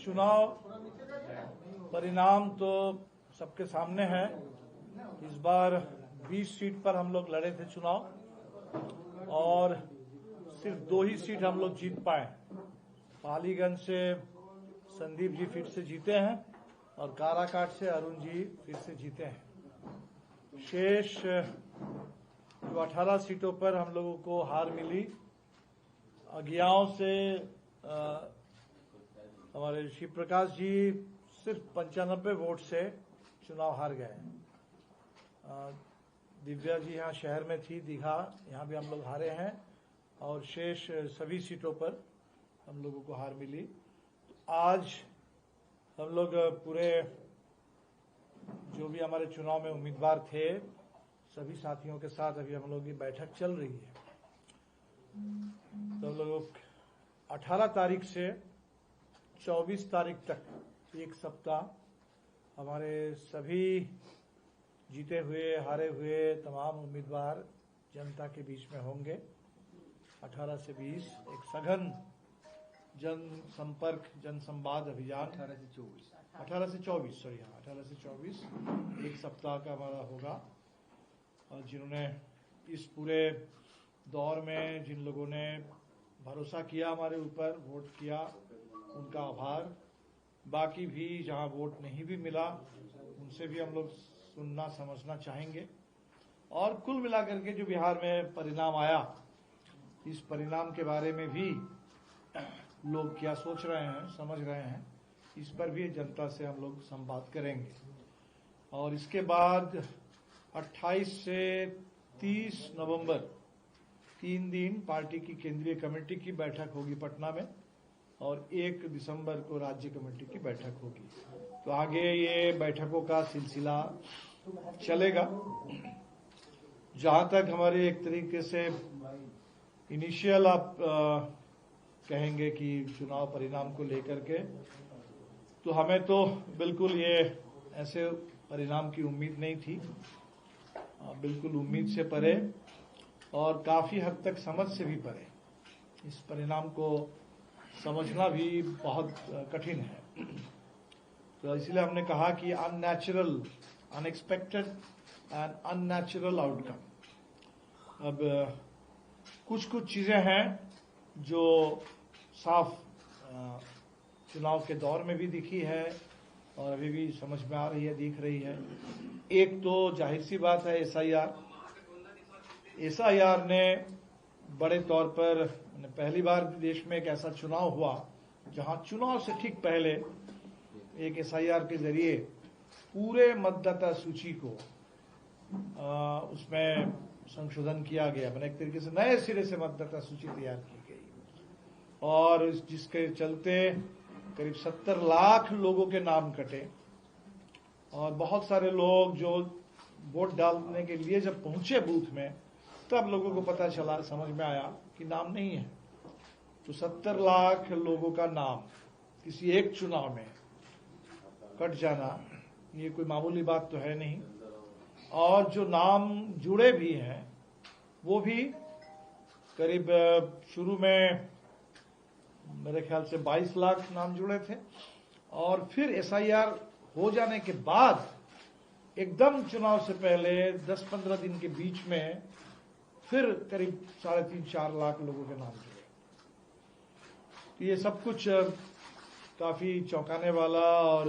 चुनाव परिणाम तो सबके सामने है। इस बार 20 सीट पर हम लोग लड़े थे चुनाव और सिर्फ 2 ही सीट हम लोग जीत पाए। पालीगंज से संदीप जी फिर से जीते हैं और काराकाट से अरुण जी फिर से जीते हैं। शेष जो 18 सीटों पर हम लोगों को हार मिली, अज्ञाओं से हमारे शिव प्रकाश जी सिर्फ 95 वोट से चुनाव हार गए। दिव्या जी यहाँ शहर में थी, दीघा, यहाँ भी हम लोग हारे हैं और शेष सभी सीटों पर हम लोगों को हार मिली। तो आज हम लोग पूरे जो भी हमारे चुनाव में उम्मीदवार थे सभी साथियों के साथ अभी हम लोग की बैठक चल रही है। तो हम लोग 18 तारीख से 24 तारीख तक एक सप्ताह हमारे सभी जीते हुए हारे हुए तमाम उम्मीदवार जनता के बीच में होंगे। 18 से 20 एक सघन जन संपर्क जन संवाद अभियान 18 से 24 एक सप्ताह का हमारा होगा। और जिन्होंने इस पूरे दौर में जिन लोगों ने भरोसा किया हमारे ऊपर, वोट किया, उनका आभार। बाकी भी जहां वोट नहीं भी मिला उनसे भी हम लोग सुनना समझना चाहेंगे। और कुल मिलाकर के जो बिहार में परिणाम आया, इस परिणाम के बारे में भी लोग क्या सोच रहे हैं, समझ रहे हैं, इस पर भी जनता से हम लोग संवाद करेंगे। और इसके बाद 28 से 30 नवंबर 3 दिन पार्टी की केंद्रीय कमेटी की बैठक होगी पटना में और 1 दिसंबर को राज्य कमेटी की बैठक होगी। तो आगे ये बैठकों का सिलसिला चलेगा। जहां तक हमारे एक तरीके से इनिशियल आप कहेंगे कि चुनाव परिणाम को लेकर के, तो हमें तो बिल्कुल ये ऐसे परिणाम की उम्मीद नहीं थी, बिल्कुल उम्मीद से परे और काफी हद तक समझ से भी परे। इस परिणाम को समझना भी बहुत कठिन है। तो इसलिए हमने कहा कि unnatural, unexpected and unnatural outcome. अब कुछ चीजें हैं जो साफ चुनाव के दौर में भी दिखी है और अभी भी समझ में आ रही है, दिख रही है। एक तो जाहिर सी बात है एसआईआर ने बड़े तौर पर पहली बार देश में एक ऐसा चुनाव हुआ जहां चुनाव से ठीक पहले एक एसआईआर के जरिए पूरे मतदाता सूची को उसमें संशोधन किया गया। मैंने एक तरीके से नए सिरे से मतदाता सूची तैयार की गई और जिसके चलते करीब 70 लाख लोगों के नाम कटे और बहुत सारे लोग जो वोट डालने के लिए जब पहुंचे बूथ में तब लोगों को पता चला, समझ में आया कि नाम नहीं है। तो 70 लाख लोगों का नाम किसी एक चुनाव में कट जाना ये कोई मामूली बात तो है नहीं। और जो नाम जुड़े भी हैं वो भी करीब शुरू में मेरे ख्याल से 22 लाख नाम जुड़े थे और फिर एसआईआर हो जाने के बाद एकदम चुनाव से पहले 10-15 दिन के बीच में फिर करीब 3.5-4 लाख लोगों के नाम जुड़े। तो ये सब कुछ काफी चौंकाने वाला और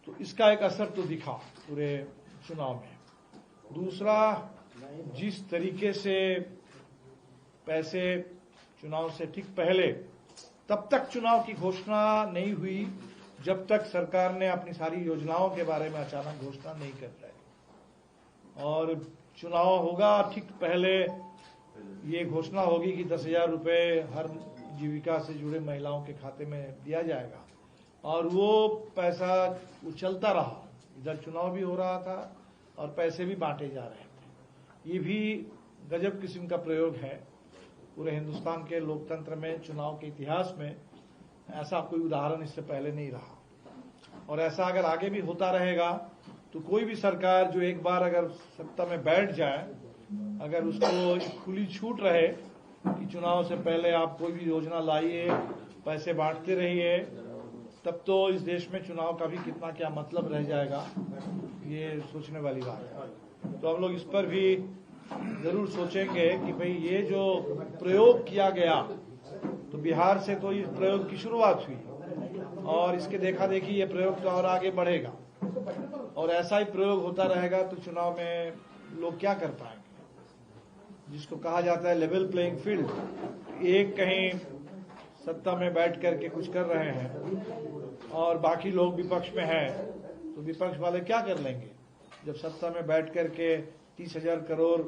तो इसका एक असर तो दिखा पूरे चुनाव में। दूसरा, जिस तरीके से पैसे चुनाव से ठीक पहले, तब तक चुनाव की घोषणा नहीं हुई जब तक सरकार ने अपनी सारी योजनाओं के बारे में अचानक घोषणा नहीं कर पाई। और चुनाव होगा ठीक पहले ये घोषणा होगी कि 10,000 रुपए हर जीविका से जुड़े महिलाओं के खाते में दिया जाएगा और वो पैसा चलता रहा। इधर चुनाव भी हो रहा था और पैसे भी बांटे जा रहे थे। ये भी गजब किस्म का प्रयोग है। पूरे हिंदुस्तान के लोकतंत्र में, चुनाव के इतिहास में ऐसा कोई उदाहरण इससे पहले नहीं रहा। और ऐसा अगर आगे भी होता रहेगा तो कोई भी सरकार जो एक बार अगर सत्ता में बैठ जाए, अगर उसको खुली छूट रहे कि चुनाव से पहले आप कोई भी योजना लाइए, पैसे बांटते रहिए, तब तो इस देश में चुनाव का भी कितना क्या मतलब रह जाएगा, ये सोचने वाली बात है। तो हम लोग इस पर भी जरूर सोचेंगे कि भाई ये जो प्रयोग किया गया, तो बिहार से तो इस प्रयोग की शुरुआत हुई और इसके देखा देखी ये प्रयोग तो और आगे बढ़ेगा और ऐसा ही प्रयोग होता रहेगा तो चुनाव में लोग क्या कर पाएंगे। जिसको कहा जाता है लेवल प्लेइंग फील्ड, एक कहीं सत्ता में बैठ करके कुछ कर रहे हैं और बाकी लोग विपक्ष में हैं, तो विपक्ष वाले क्या कर लेंगे जब सत्ता में बैठ करके 30,000 करोड़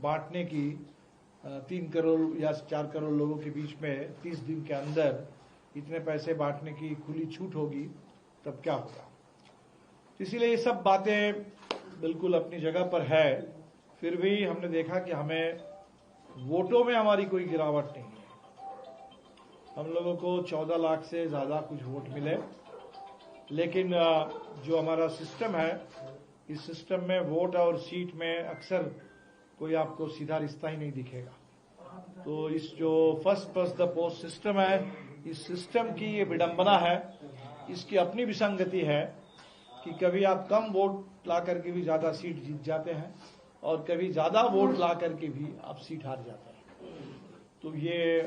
बांटने की 3 करोड़ या 4 करोड़ लोगों के बीच में 30 दिन के अंदर इतने पैसे बांटने की खुली छूट होगी, तब क्या होगा। इसीलिए ये सब बातें बिल्कुल अपनी जगह पर है। फिर भी हमने देखा कि हमें वोटों में हमारी कोई गिरावट नहीं है। हम लोगों को 14 लाख से ज्यादा कुछ वोट मिले, लेकिन जो हमारा सिस्टम है, इस सिस्टम में वोट और सीट में अक्सर कोई आपको सीधा रिश्ता ही नहीं दिखेगा। तो इस जो फर्स्ट द पोस्ट सिस्टम है, इस सिस्टम की ये विडंबना है, इसकी अपनी विसंगति है कि कभी आप कम वोट ला करके भी ज्यादा सीट जीत जाते हैं और कभी ज्यादा वोट ला करके भी आप सीट हार जाते हैं। तो ये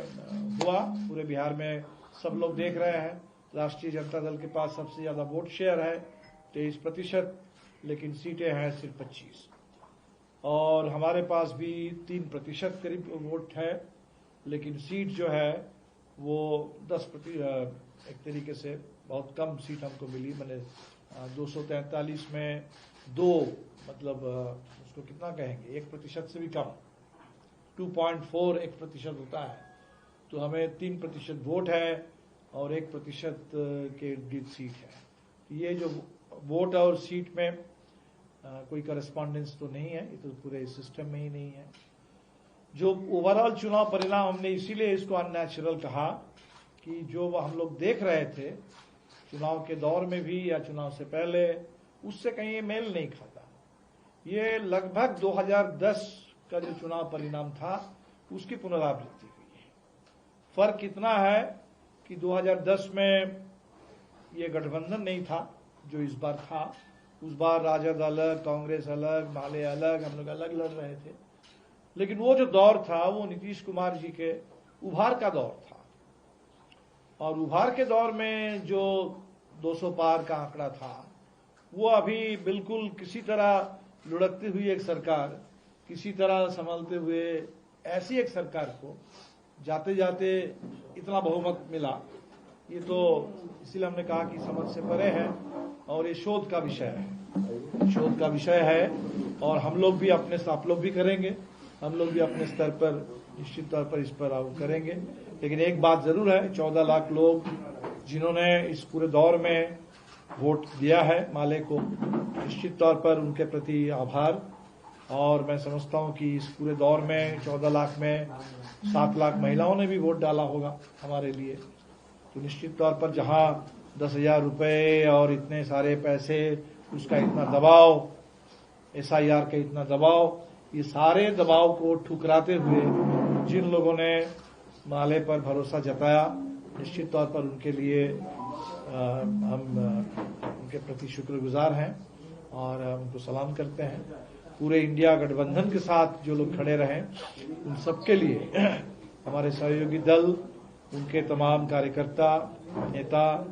हुआ पूरे बिहार में, सब लोग देख रहे हैं। राष्ट्रीय जनता दल के पास सबसे ज्यादा वोट शेयर है 23%, लेकिन सीटें हैं सिर्फ 25, और हमारे पास भी 3% करीब वोट है, लेकिन सीट जो है वो 10%, एक तरीके से बहुत कम सीट हमको मिली। मैंने 243 में 2, मतलब उसको कितना कहेंगे, 1% से भी कम, 2.4 1% होता है। तो हमें 3% वोट है और 1% के इर्द सीट है। ये जो वोट और सीट में कोई करस्पॉन्डेंस तो नहीं है, ये तो पूरे सिस्टम में ही नहीं है। जो ओवरऑल चुनाव परिणाम, हमने इसीलिए इसको अननेचुरल कहा कि जो हम लोग देख रहे थे चुनाव के दौर में भी या चुनाव से पहले, उससे कहीं ये मेल नहीं खाता। ये लगभग 2010 का जो चुनाव परिणाम था उसकी पुनरावृत्ति हुई है। फर्क इतना है कि 2010 में ये गठबंधन नहीं था जो इस बार था। उस बार राजद अलग, कांग्रेस अलग, माले अलग, हम लोग अलग लड़ रहे थे। लेकिन वो जो दौर था वो नीतीश कुमार जी के उभार का दौर था, और उभार के दौर में जो 200 पार का आंकड़ा था, वो अभी बिल्कुल किसी तरह लुढ़कती हुई एक सरकार, किसी तरह संभालते हुए ऐसी एक सरकार को जाते जाते इतना बहुमत मिला, ये तो इसलिए हमने कहा कि समझ से परे है और ये शोध का विषय है, शोध का विषय है। और हम लोग भी अपने, आप लोग भी करेंगे, हम लोग भी अपने स्तर पर निश्चित तौर पर इस पर करेंगे। लेकिन एक बात जरूर है, 14 लाख लोग जिन्होंने इस पूरे दौर में वोट दिया है माले को, निश्चित तौर पर उनके प्रति आभार। और मैं समझता हूं कि इस पूरे दौर में 14 लाख में 7 लाख महिलाओं ने भी वोट डाला होगा हमारे लिए। तो निश्चित तौर पर जहां 10,000 रुपए और इतने सारे पैसे, उसका इतना दबाव, SIR का इतना दबाव, ये सारे दबाव को ठुकराते हुए जिन लोगों ने माले पर भरोसा जताया, निश्चित तौर पर उनके लिए हम उनके प्रति शुक्रगुजार हैं और उनको सलाम करते हैं। पूरे इंडिया गठबंधन के साथ जो लोग खड़े रहे, उन सबके लिए हमारे सहयोगी दल, उनके तमाम कार्यकर्ता, नेता,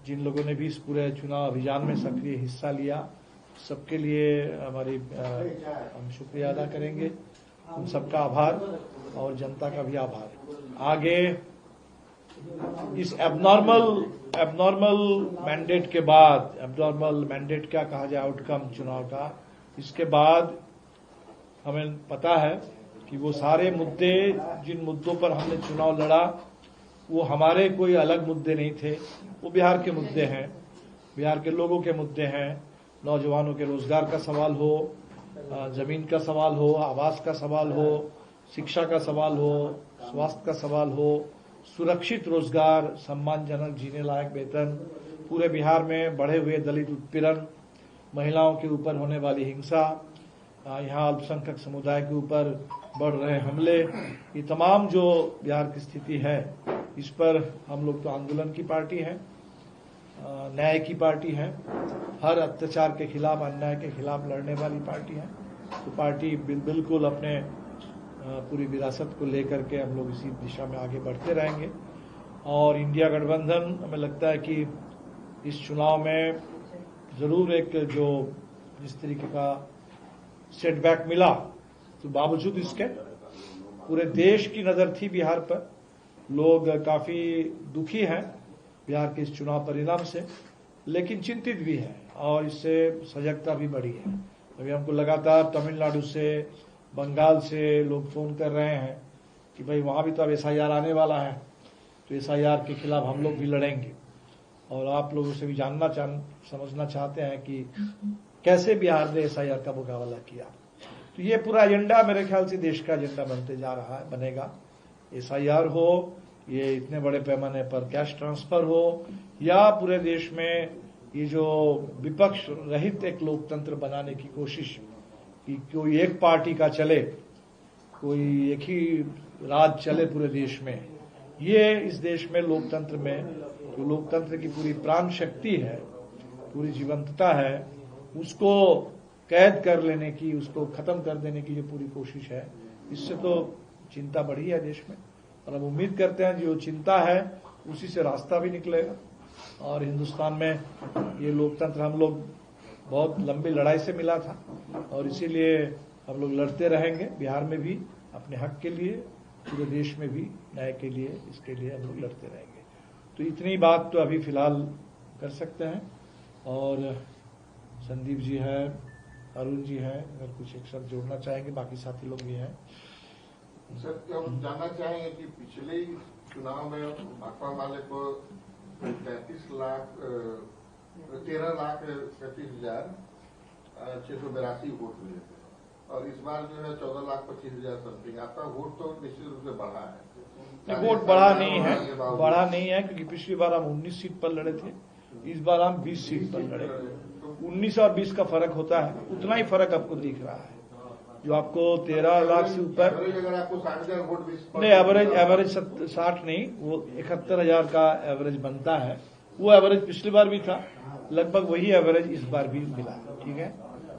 जिन लोगों ने भी इस पूरे चुनाव अभियान में सक्रिय हिस्सा लिया, सबके लिए हम शुक्रिया अदा करेंगे। उन सबका आभार और जनता का भी आभार। आगे इस एबनॉर्मल मैंडेट के बाद, एबनॉर्मल मैंडेट क्या कहा जाए, आउटकम चुनाव का, इसके बाद हमें पता है कि वो सारे मुद्दे, जिन मुद्दों पर हमने चुनाव लड़ा, वो हमारे कोई अलग मुद्दे नहीं थे, वो बिहार के मुद्दे हैं, बिहार के लोगों के मुद्दे हैं। नौजवानों के रोजगार का सवाल हो, जमीन का सवाल हो, आवास का सवाल हो, शिक्षा का सवाल हो, स्वास्थ्य का सवाल हो, सुरक्षित रोजगार, सम्मानजनक जीने लायक वेतन, पूरे बिहार में बढ़े हुए दलित उत्पीड़न, महिलाओं के ऊपर होने वाली हिंसा, यहाँ अल्पसंख्यक समुदाय के ऊपर बढ़ रहे हमले, ये तमाम जो बिहार की स्थिति है, इस पर हम लोग तो आंदोलन की पार्टी है, न्याय की पार्टी है, हर अत्याचार के खिलाफ, अन्याय के खिलाफ लड़ने वाली पार्टी है। तो पार्टी बिल्कुल अपने पूरी विरासत को लेकर के हम लोग इसी दिशा में आगे बढ़ते रहेंगे। और इंडिया गठबंधन, हमें लगता है कि इस चुनाव में जरूर एक जो जिस तरीके का सेटबैक मिला, तो बावजूद इसके पूरे देश की नजर थी बिहार पर, लोग काफी दुखी हैं बिहार के इस चुनाव परिणाम से, लेकिन चिंतित भी है और इससे सजगता भी बढ़ी है। अभी हमको लगातार तमिलनाडु से, बंगाल से लोग फोन कर रहे हैं कि भाई वहां भी तो अब SIR आने वाला है, तो SIR के खिलाफ हम लोग भी लड़ेंगे। और आप लोगों से भी समझना चाहते हैं कि कैसे बिहार ने SIR का मुकाबला किया। तो ये पूरा एजेंडा मेरे ख्याल से देश का एजेंडा बनते जा रहा है, बनेगा। SIR हो, ये इतने बड़े पैमाने पर कैश ट्रांसफर हो, या पूरे देश में ये जो विपक्ष रहित एक लोकतंत्र बनाने की कोशिश कि कोई एक पार्टी का चले, कोई एक ही राज चले पूरे देश में, ये इस देश में लोकतंत्र में जो लोकतंत्र की पूरी प्राण शक्ति है, पूरी जीवंतता है, उसको कैद कर लेने की, उसको खत्म कर देने की जो पूरी कोशिश है, इससे तो चिंता बढ़ी है देश में। और अब उम्मीद करते हैं जो चिंता है उसी से रास्ता भी निकलेगा। और हिंदुस्तान में ये लोकतंत्र हम लोग बहुत लंबी लड़ाई से मिला था, और इसीलिए हम लोग लड़ते रहेंगे, बिहार में भी अपने हक के लिए, पूरे देश में भी न्याय के लिए, इसके लिए हम लोग लड़ते रहेंगे। तो इतनी बात तो अभी फिलहाल कर सकते हैं। और संदीप जी है, अरुण जी है, अगर कुछ एक साथ जोड़ना चाहेंगे, बाकी साथी लोग भी हैं। सर, हम जानना चाहेंगे कि पिछले चुनाव में भाकपा माले को 13,35,682 वोट मिले थे, और इस बार जो है 14,25,000 समथिंग। आपका वोट तो निश्चित रूप से बढ़ा है। वोट बढ़ा नहीं है, क्योंकि पिछली बार हम 19 सीट पर लड़े थे, इस बार हम 20 सीट पर लड़े। 19 और 20 का फर्क होता है, उतना ही फर्क आपको दिख रहा है। जो आपको 13 लाख से ऊपर, अगर आपको 60,000 वोट नहीं, एवरेज 60 नहीं, वो 71,000 का एवरेज बनता है। वो एवरेज पिछली बार भी था, लगभग वही एवरेज इस बार भी मिला। ठीक है,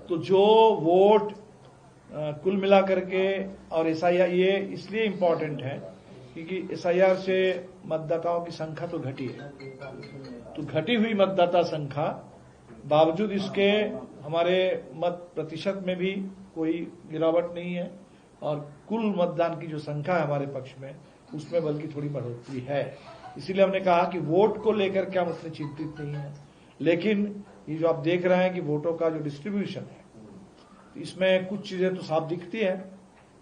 तो जो वोट कुल मिला करके, और SIR ये इसलिए इम्पोर्टेंट है क्योंकि SIR से मतदाताओं की संख्या तो घटी है, तो घटी हुई मतदाता संख्या बावजूद इसके हमारे मत प्रतिशत में भी कोई गिरावट नहीं है, और कुल मतदान की जो संख्या है हमारे पक्ष में, उसमें बल्कि थोड़ी बढ़ोतरी है। इसीलिए हमने कहा कि वोट को लेकर के हम उतने चिंतित नहीं है, लेकिन ये जो आप देख रहे हैं कि वोटों का जो डिस्ट्रीब्यूशन है, इसमें कुछ चीजें तो साफ दिखती है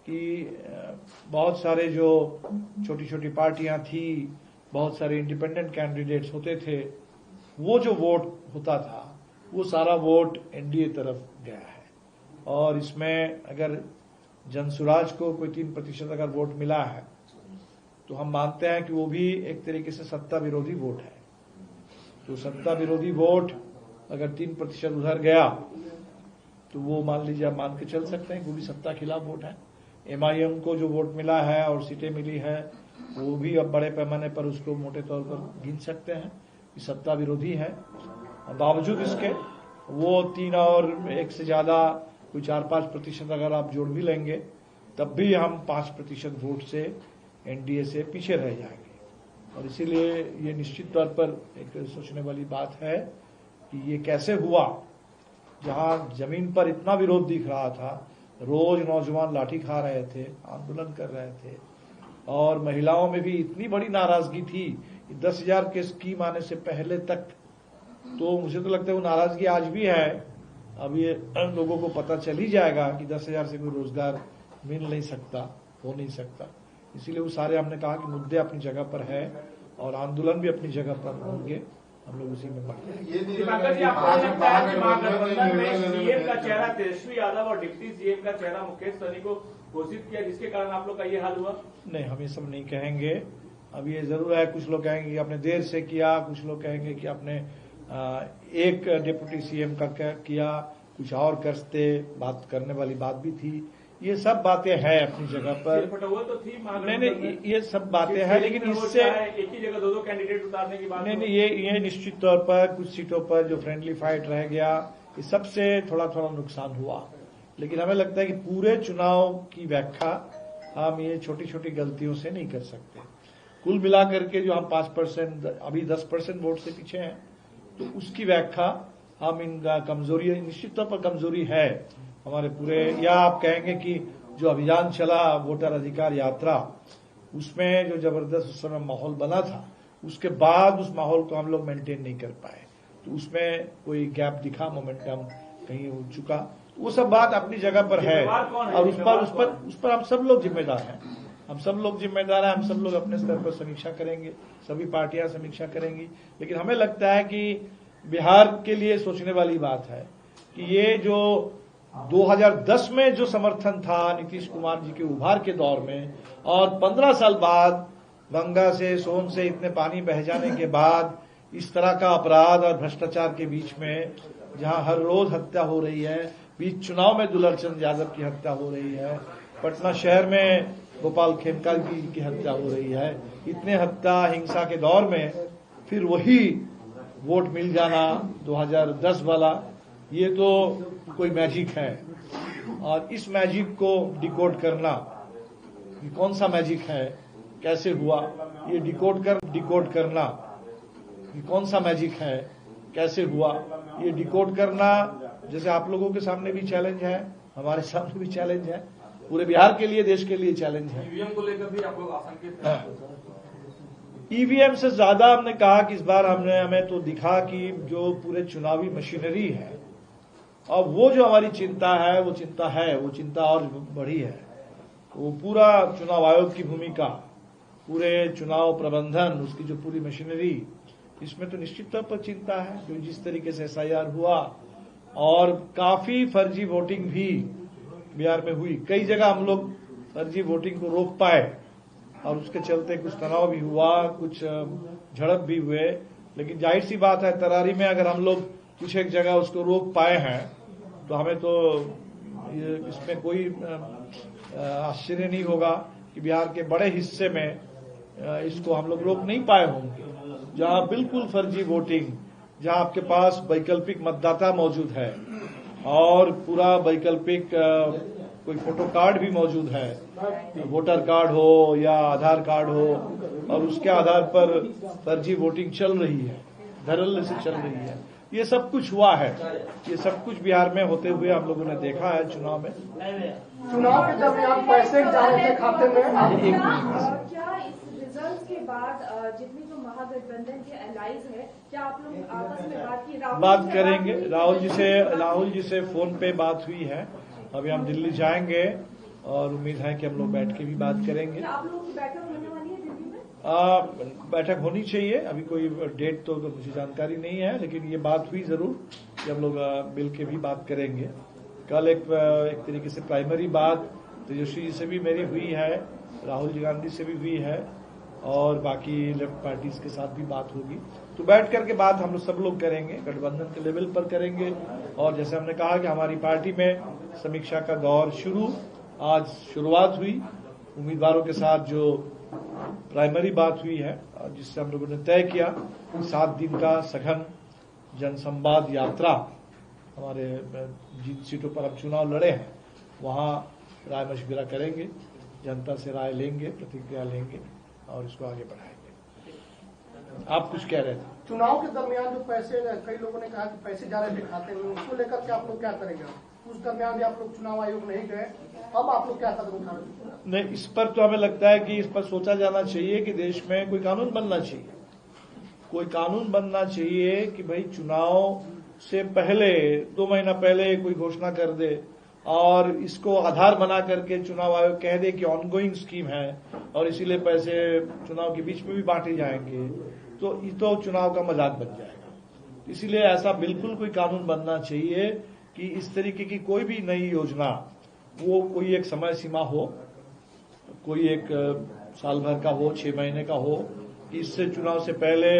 कि बहुत सारे जो छोटी छोटी पार्टियां थी, बहुत सारे इंडिपेंडेंट कैंडिडेट्स होते थे, वो जो वोट होता था वो सारा वोट NDA तरफ गया है। और इसमें अगर जनसुराज को कोई 3% अगर वोट मिला है, तो हम मानते हैं कि वो भी एक तरीके से सत्ता विरोधी वोट है। तो सत्ता विरोधी वोट अगर 3% उधर गया, तो वो मान लीजिए, आप मान के चल सकते हैं कि वो भी सत्ता खिलाफ वोट है। MIM को जो वोट मिला है और सीटें मिली है, वो भी अब बड़े पैमाने पर उसको मोटे तौर पर गिन सकते हैं कि सत्ता विरोधी है। बावजूद इसके वो 3 और 1 से ज्यादा कोई 4-5% अगर आप जोड़ भी लेंगे, तब भी हम 5% वोट से NDA से पीछे रह जाएंगे। और इसीलिए ये निश्चित तौर पर एक सोचने वाली बात है कि ये कैसे हुआ, जहां जमीन पर इतना विरोध दिख रहा था, रोज नौजवान लाठी खा रहे थे, आंदोलन कर रहे थे, और महिलाओं में भी इतनी बड़ी नाराजगी थी 10,000 के स्कीम आने से पहले तक। तो मुझे तो लगता है वो नाराजगी आज भी है। अब ये लोगों को पता चल ही जाएगा कि 10,000 से कोई रोजगार मिल नहीं सकता, हो नहीं सकता। इसीलिए वो सारे हमने कहा कि मुद्दे अपनी जगह पर है और आंदोलन भी अपनी जगह पर होंगे, हम लोग उसी में बढ़ते हैं। दिवाकर जी, आपको लगता है कि महागठबंधन में CM का चेहरा तेजस्वी यादव और डिप्टी CM का चेहरा मुकेश सहनी को घोषित किया, जिसके कारण आप लोग का ये हाल हुआ? नहीं, हम ये सब नहीं कहेंगे। अब ये जरूर है, कुछ लोग कहेंगे कि आपने देर से किया, कुछ लोग कहेंगे कि आपने एक डिप्टी CM का किया, कुछ और करते, बात करने वाली बात भी थी। ये सब बातें हैं अपनी जगह पर। तो थी नहीं, ये सब बातें हैं, लेकिन इससे एक ही जगह दो कैंडिडेट उतारने की बात नहीं, ये निश्चित तौर पर कुछ सीटों पर जो फ्रेंडली फाइट रह गया, इस सबसे थोड़ा थोड़ा नुकसान हुआ। लेकिन हमें लगता है कि पूरे चुनाव की व्याख्या हम ये छोटी छोटी गलतियों से नहीं कर सकते। कुल मिलाकर के जो हम 5%, अभी 10% वोट से पीछे हैं, तो उसकी व्याख्या हम इनका कमजोरी, निश्चित तौर पर कमजोरी है हमारे पूरे, या आप कहेंगे कि जो अभियान चला वोटर अधिकार यात्रा, उसमें जो जबरदस्त उस समय माहौल बना था, उसके बाद उस माहौल को हम लोग मेंटेन नहीं कर पाए, तो उसमें कोई गैप दिखा, मोमेंटम कहीं हो चुका। वो सब बात अपनी जगह पर है और उस पर हम सब लोग जिम्मेदार हैं। हम सब लोग जिम्मेदार हैं, हम सब लोग अपने स्तर पर समीक्षा करेंगे, सभी पार्टियां समीक्षा करेंगी। लेकिन हमें लगता है कि बिहार के लिए सोचने वाली बात है कि ये जो 2010 में जो समर्थन था नीतीश कुमार जी के उभार के दौर में, और 15 साल बाद गंगा से सोन से इतने पानी बह जाने के बाद इस तरह का अपराध और भ्रष्टाचार के बीच में, जहां हर रोज हत्या हो रही है, बीच चुनाव में दुलरचंद यादव की हत्या हो रही है, पटना शहर में गोपाल खेमका जी की हत्या हो रही है, इतने हत्या हिंसा के दौर में फिर वही वोट मिल जाना 2010 वाला, ये तो कोई मैजिक है। और इस मैजिक को डिकोड करना, ये कौन सा मैजिक है, कैसे हुआ, ये डिकोड करना, ये कौन सा मैजिक है, कैसे हुआ, ये डिकोड करना, जैसे आप लोगों के सामने भी चैलेंज है, हमारे सामने भी चैलेंज है, पूरे बिहार के लिए, देश के लिए चैलेंज है। ईवीएम को लेकर भी आप लोग आशंकित? ईवीएम से ज्यादा हमने कहा कि इस बार हमें तो दिखा कि जो पूरे चुनावी मशीनरी है, और वो जो हमारी चिंता है, वो चिंता और बढ़ी है। वो पूरा चुनाव आयोग की भूमिका, पूरे चुनाव प्रबंधन, उसकी जो पूरी मशीनरी, इसमें तो निश्चित तौर पर चिंता है। जो जिस तरीके से SIR हुआ और काफी फर्जी वोटिंग भी बिहार में हुई, कई जगह हम लोग फर्जी वोटिंग को रोक पाए और उसके चलते कुछ तनाव भी हुआ, कुछ झड़प भी हुए। लेकिन जाहिर सी बात है, तरारी में अगर हम लोग कुछ एक जगह उसको रोक पाए हैं, तो हमें तो इसमें कोई आश्चर्य नहीं होगा कि बिहार के बड़े हिस्से में इसको हम लोग रोक नहीं पाए होंगे। जहां बिल्कुल फर्जी वोटिंग, जहां आपके पास वैकल्पिक मतदाता मौजूद है और पूरा वैकल्पिक कोई फोटो कार्ड भी मौजूद है, वोटर कार्ड हो या आधार कार्ड हो, और उसके आधार पर फर्जी वोटिंग चल रही है, धड़ल्ले से चल रही है, ये सब कुछ हुआ है। ये सब कुछ बिहार में होते हुए हम लोगों ने देखा है चुनाव में। चुनाव के दरमियान पैसे जा रहे थे खाते में। क्या इस रिजल्ट के बाद जितनी जो महागठबंधन के एलाइज है, क्या आप लोग आपस में बात की? बात करेंगे, राहुल जी से फोन पे बात हुई है। अभी हम दिल्ली जाएंगे और उम्मीद है कि हम लोग बैठ के भी बात करेंगे। आप लोगों की बैठक होने वाली है दिल्ली में? बैठक होनी चाहिए, अभी कोई डेट तो मुझे जानकारी नहीं है, लेकिन ये बात हुई जरूर कि हम लोग मिल के भी बात करेंगे। कल एक तरीके से प्राइमरी बात तेजस्वी जी से भी मेरी हुई है, राहुल जी गांधी से भी हुई है, और बाकी लेफ्ट पार्टीज के साथ भी बात होगी। तो बैठ करके बात हम लोग सब लोग करेंगे, गठबंधन के लेवल पर करेंगे। और जैसे हमने कहा कि हमारी पार्टी में समीक्षा का दौर आज शुरुआत हुई, उम्मीदवारों के साथ जो प्राइमरी बात हुई है, जिससे हम लोगों ने तय किया 7 दिन का सघन जनसंवाद यात्रा, हमारे जिन सीटों पर हम चुनाव लड़े हैं वहां राय मशविरा करेंगे, जनता से राय लेंगे, प्रतिक्रिया लेंगे और इसको आगे बढ़ाएंगे। आप कुछ कह रहे थे? चुनाव के दरमियान जो पैसे, कई लोगों ने कहा कि पैसे जा रहे थे खाते में, उसको लेकर के आप लोग क्या करेंगे? उस दरमियान भी आप लोग चुनाव आयोग नहीं गए, अब आप लोग क्या कदम उठा रहे हैं? नहीं, इस पर तो हमें लगता है कि इस पर सोचा जाना चाहिए कि देश में कोई कानून बनना चाहिए, कोई कानून बनना चाहिए कि भाई चुनाव से पहले 2 महीना पहले कोई घोषणा कर दे और इसको आधार बना करके चुनाव आयोग कह दे कि ऑनगोइंग स्कीम है और इसीलिए पैसे चुनाव के बीच में भी बांटे जाएंगे, तो ये तो चुनाव का मजाक बन जाएगा। इसीलिए ऐसा बिल्कुल कोई कानून बनना चाहिए कि इस तरीके की कोई भी नई योजना, वो कोई एक समय सीमा हो, कोई एक साल भर का हो, 6 महीने का हो, कि इससे चुनाव से पहले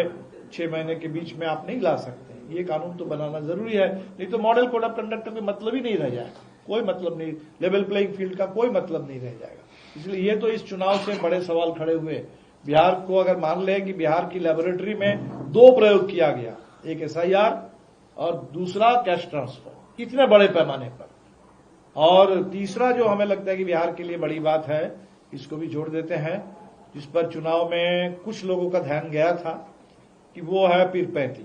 6 महीने के बीच में आप नहीं ला सकते। ये कानून तो बनाना जरूरी है, नहीं तो मॉडल कोड ऑफ कंडक्ट का कोई मतलब ही नहीं रह जाएगा, कोई मतलब नहीं, लेवल प्लेइंग फील्ड का कोई मतलब नहीं रह जाएगा। इसलिए ये तो इस चुनाव से बड़े सवाल खड़े हुए। बिहार को अगर मान लें कि बिहार की लेबोरेटरी में 2 प्रयोग किया गया, एक SIR और दूसरा कैश ट्रांसफर, इतने बड़े पैमाने पर, और तीसरा जो हमें लगता है कि बिहार के लिए बड़ी बात है, इसको भी जोड़ देते हैं, जिस पर चुनाव में कुछ लोगों का ध्यान गया था कि वो है पीरपैंती,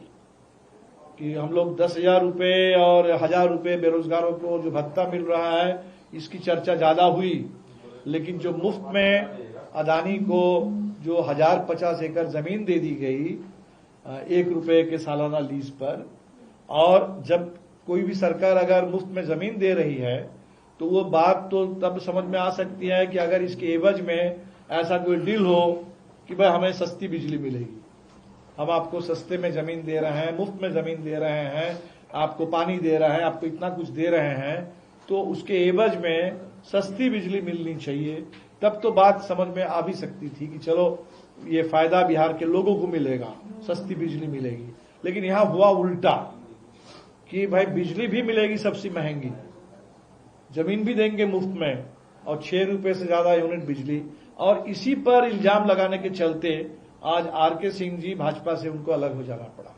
कि हम लोग 10,000 रुपये और 1,000 रुपये बेरोजगारों को जो भत्ता मिल रहा है, इसकी चर्चा ज्यादा हुई, लेकिन जो मुफ्त में अदानी को जो 1050 एकड़ जमीन दे दी गई 1 रुपये के सालाना लीज पर, और जब कोई भी सरकार अगर मुफ्त में जमीन दे रही है तो वो बात तो तब समझ में आ सकती है कि अगर इसके एवज में ऐसा कोई डील हो कि भाई हमें सस्ती बिजली मिलेगी, हम आपको सस्ते में जमीन दे रहे हैं, मुफ्त में जमीन दे रहे हैं, आपको पानी दे रहे हैं, आपको इतना कुछ दे रहे हैं, तो उसके एवज में सस्ती बिजली मिलनी चाहिए, तब तो बात समझ में आ भी सकती थी कि चलो ये फायदा बिहार के लोगों को मिलेगा, सस्ती बिजली मिलेगी। लेकिन यहां हुआ उल्टा कि भाई बिजली भी मिलेगी सबसे महंगी, जमीन भी देंगे मुफ्त में, और 6 रुपए से ज्यादा यूनिट बिजली। और इसी पर इल्जाम लगाने के चलते आज RK सिंह जी भाजपा से उनको अलग हो जाना पड़ा।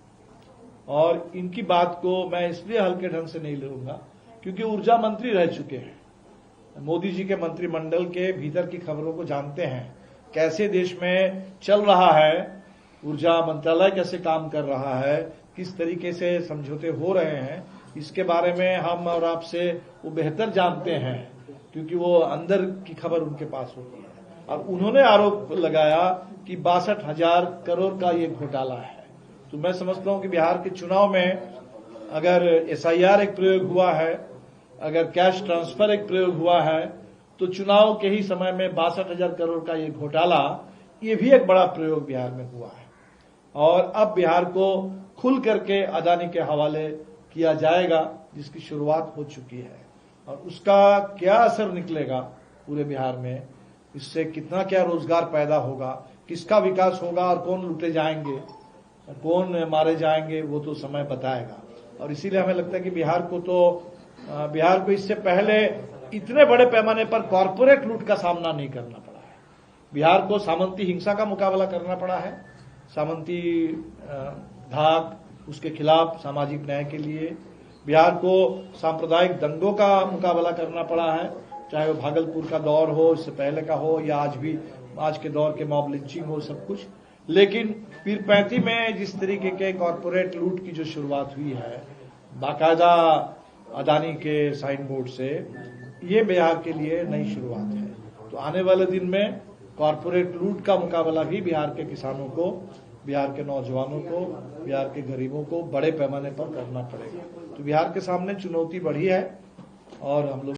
और इनकी बात को मैं इसलिए हल्के ढंग से नहीं लूंगा क्योंकि ऊर्जा मंत्री रह चुके हैं, मोदी जी के मंत्रिमंडल के भीतर की खबरों को जानते हैं, कैसे देश में चल रहा है, ऊर्जा मंत्रालय कैसे काम कर रहा है, किस तरीके से समझौते हो रहे हैं, इसके बारे में हम और आपसे वो बेहतर जानते हैं, क्योंकि वो अंदर की खबर उनके पास होती है। और उन्होंने आरोप लगाया कि 62,000 करोड़ का ये घोटाला है। तो मैं समझता हूं कि बिहार के चुनाव में अगर SIR एक प्रयोग हुआ है, अगर कैश ट्रांसफर एक प्रयोग हुआ है, तो चुनाव के ही समय में 62,000 करोड़ का ये घोटाला, ये भी एक बड़ा प्रयोग बिहार में हुआ है। और अब बिहार को खुल करके अदानी के हवाले किया जाएगा, जिसकी शुरुआत हो चुकी है, और उसका क्या असर निकलेगा पूरे बिहार में, इससे कितना क्या रोजगार पैदा होगा, किसका विकास होगा, और कौन लूटे जाएंगे, कौन मारे जाएंगे, वो तो समय बताएगा। और इसीलिए हमें लगता है कि बिहार को इससे पहले इतने बड़े पैमाने पर कॉरपोरेट लूट का सामना नहीं करना पड़ा है। बिहार को सामंती हिंसा का मुकाबला करना पड़ा है, सामंती धाक, उसके खिलाफ सामाजिक न्याय के लिए। बिहार को सांप्रदायिक दंगों का मुकाबला करना पड़ा है, चाहे वो भागलपुर का दौर हो, इससे पहले का हो, या आज के दौर के मॉब लिंचिंग हो, सब कुछ। लेकिन पीरपैंती में जिस तरीके के कॉरपोरेट लूट की जो शुरुआत हुई है, बाकायदा अदानी के साइन बोर्ड से, ये बिहार के लिए नई शुरुआत है। तो आने वाले दिन में कॉरपोरेट लूट का मुकाबला भी बिहार के किसानों को, बिहार के नौजवानों को, बिहार के गरीबों को बड़े पैमाने पर करना पड़ेगा। तो बिहार के सामने चुनौती बढ़ी है, और हम लोग